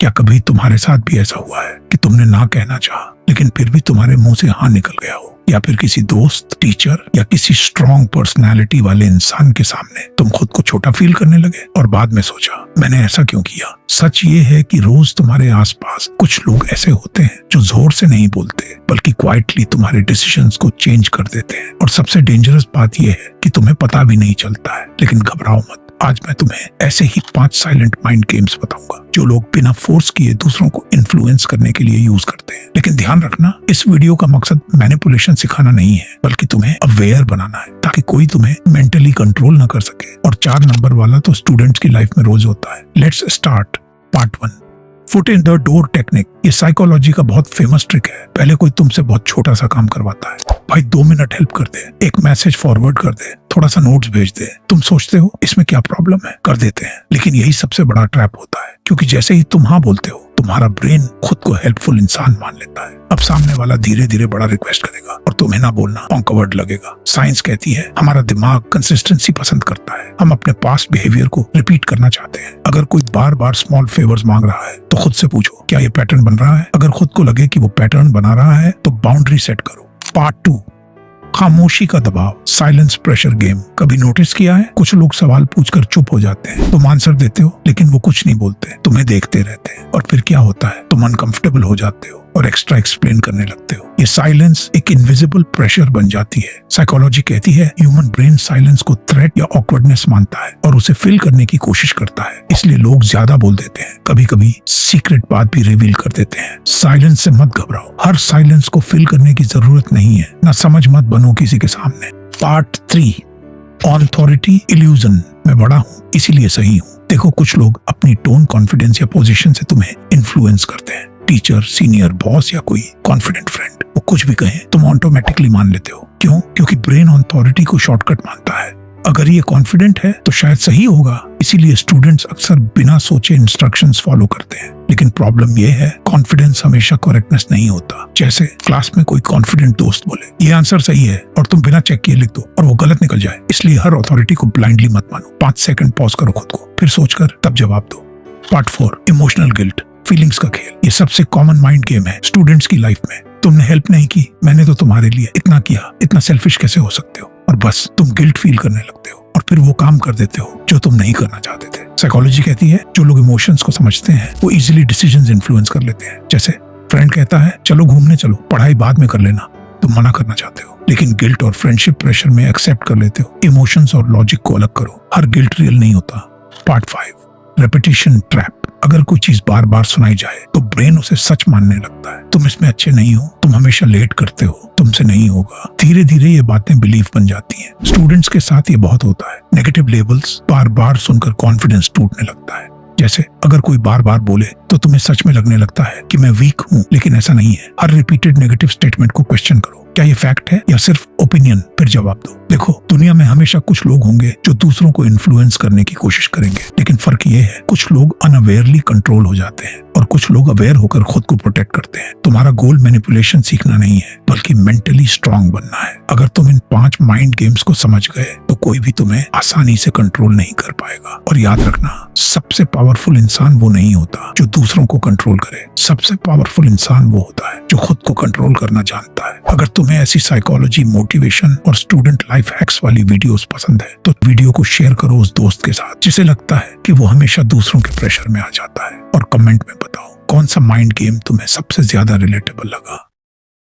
क्या कभी तुम्हारे साथ भी ऐसा हुआ है कि तुमने ना कहना चाहा लेकिन फिर भी तुम्हारे मुंह से हाँ निकल गया हो? या फिर किसी दोस्त, टीचर या किसी स्ट्रॉन्ग पर्सनैलिटी वाले इंसान के सामने तुम खुद को छोटा फील करने लगे और बाद में सोचा मैंने ऐसा क्यों किया? सच ये है कि रोज तुम्हारे आसपास कुछ लोग ऐसे होते हैं जो जोर से नहीं बोलते बल्कि क्वाइटली तुम्हारे डिसीजंस को चेंज कर देते हैं। और सबसे डेंजरस बात यह है कि तुम्हें पता भी नहीं चलता है। लेकिन घबराओ मत, आज मैं तुम्हें ऐसे ही 5 साइलेंट माइंड गेम्स बताऊंगा जो लोग बिना फोर्स किए दूसरों को इन्फ्लुएंस करने के लिए यूज करते हैं। लेकिन ध्यान रखना, इस वीडियो का मकसद मैनिपुलेशन सिखाना नहीं है बल्कि तुम्हें अवेयर बनाना है ताकि कोई तुम्हें मेंटली कंट्रोल ना कर सके। और 4 नंबर वाला तो स्टूडेंट्स की लाइफ में रोज होता है। Let's start part 1, foot in the door technique. ये साइकोलॉजी का बहुत फेमस ट्रिक है। पहले कोई तुमसे बहुत छोटा सा काम करवाता है, भाई 2 मिनट हेल्प कर दे, एक मैसेज फॉरवर्ड कर दे, थोड़ा सा नोट्स भेज दे। तुम सोचते हो इसमें क्या प्रॉब्लम है, कर देते हैं। लेकिन यही सबसे बड़ा ट्रैप होता है, क्योंकि जैसे ही तुम हाँ बोलते हो तुम्हारा ब्रेन खुद को हेल्पफुल इंसान मान लेता है। अब सामने वाला धीरे धीरे बड़ा रिक्वेस्ट करेगा और तुम्हें ना बोलना ऑकवर्ड लगेगा। साइंस कहती है हमारा दिमाग कंसिस्टेंसी पसंद करता है। हम अपने पास्ट बिहेवियर को रिपीट करना चाहते हैं। अगर कोई बार बार स्मॉल फेवर्स मांग रहा है तो खुद से पूछो क्या ये पैटर्न बन रहा है? अगर खुद को लगे कि वो पैटर्न बना रहा है तो बाउंड्री सेट करो। पार्ट 2, खामोशी का दबाव, साइलेंस प्रेशर गेम। कभी नोटिस किया है कुछ लोग सवाल पूछकर चुप हो जाते हैं, तुम आंसर देते हो लेकिन वो कुछ नहीं बोलते, तुम्हें देखते रहते हैं। और फिर क्या होता है, तुम अनकंफर्टेबल हो जाते हो और एक्स्ट्रा एक्सप्लेन करने लगते हो। ये साइलेंस एक इनविजिबल प्रेशर बन जाती है। साइकोलॉजी कहती है ह्यूमन ब्रेन साइलेंस को थ्रेट या ऑकवर्डनेस मानता है और उसे फिल करने की कोशिश करता है। इसलिए लोग ज्यादा बोल देते हैं, कभी कभी सीक्रेट बात भी रिवील कर देते हैं। साइलेंस से मत घबराओ, हर साइलेंस को फिल करने की जरूरत नहीं है। ना समझ मत बनो किसी के सामने। Part 3, authority illusion. मैं बड़ा हूँ इसीलिए सही हूँ। देखो कुछ लोग अपनी टोन, कॉन्फिडेंस या पोजीशन से तुम्हें इन्फ्लुएंस करते हैं। टीचर, सीनियर, बॉस या कोई कॉन्फिडेंट फ्रेंड, वो कुछ भी कहें तुम ऑटोमेटिकली मान लेते हो। क्यों? क्योंकि ब्रेन अथॉरिटी को शॉर्टकट मानता है। अगर ये कॉन्फिडेंट है तो शायद सही होगा। इसीलिए स्टूडेंट्स अक्सर बिना सोचे इंस्ट्रक्शंस फॉलो करते हैं। लेकिन प्रॉब्लम ये है कॉन्फिडेंस हमेशा करेक्टनेस नहीं होता। जैसे क्लास में कोई कॉन्फिडेंट दोस्त बोले ये आंसर सही है और तुम बिना चेक किए लिख दो और वो गलत निकल जाए। इसलिए हर अथॉरिटी को ब्लाइंडली मत मानो। 5 सेकंड पॉज करो खुद को, फिर सोचकर तब जवाब दो। पार्ट 4, इमोशनल गिल्ट, फीलिंग्स का खेल। ये सबसे कॉमन माइंड गेम है स्टूडेंट्स की लाइफ में। तुमने हेल्प नहीं की, मैंने तो तुम्हारे लिए इतना किया, इतना सेल्फिश कैसे हो सकते हो? और बस तुम गिल्ट फील करने लगते हो और फिर वो काम कर देते हो जो तुम नहीं करना चाहते थे। साइकोलॉजी कहती है जो लोग इमोशंस को समझते हैं वो इजीली डिसीजंस इन्फ्लुएंस कर लेते हैं। जैसे फ्रेंड कहता है चलो घूमने चलो, पढ़ाई बाद में कर लेना, तुम मना करना चाहते हो लेकिन गिल्ट और फ्रेंडशिप प्रेशर में एक्सेप्ट कर लेते हो। इमोशंस और लॉजिक को अलग करो, हर गिल्ट रियल नहीं होता। Part 5, repetition trap. अगर कोई चीज बार बार सुनाई जाए तो ब्रेन उसे सच मानने लगता है। तुम इसमें अच्छे नहीं हो, तुम हमेशा लेट करते हो, तुमसे नहीं होगा। धीरे धीरे ये बातें बिलीफ बन जाती हैं। स्टूडेंट्स के साथ ये बहुत होता है। नेगेटिव लेबल्स बार बार सुनकर कॉन्फिडेंस टूटने लगता है। जैसे अगर कोई बार बार बोले तो तुम्हें सच में लगने लगता है कि मैं वीक हूँ, लेकिन ऐसा नहीं है। हर रिपीटेड नेगेटिव स्टेटमेंट को क्वेश्चन करो, क्या ये फैक्ट है या सिर्फ ओपिनियन? फिर जवाब दो। देखो दुनिया में हमेशा कुछ लोग होंगे जो दूसरों को इन्फ्लुएंस करने की कोशिश करेंगे, लेकिन फर्क ये है कुछ लोग अनअवेयरली कंट्रोल हो जाते हैं और कुछ लोग अवेयर होकर खुद को प्रोटेक्ट करते हैं। तुम्हारा गोल मैनिपुलेशन सीखना नहीं है बल्कि मेंटली स्ट्रांग बनना है। अगर तुम इन 5 माइंड गेम्स को समझ गए तो कोई भी तुम्हें आसानी से कंट्रोल नहीं कर पाएगा। और याद रखना, सबसे पावरफुल इंसान वो नहीं होता जो दूसरों को कंट्रोल करे। सबसे पावरफुल इंसान वो होता है जो खुद को कंट्रोल करना जानता है। अगर तुम्हें ऐसी साइकोलॉजी, मोटिवेशन और स्टूडेंट लाइफ हैक्स वाली वीडियोस पसंद है तो वीडियो को शेयर करो उस दोस्त के साथ जिसे लगता है कि वो हमेशा दूसरों के प्रेशर में आ जाता है। और कमेंट में बताओ कौन सा माइंड गेम तुम्हें सबसे ज्यादा रिलेटेबल लगा।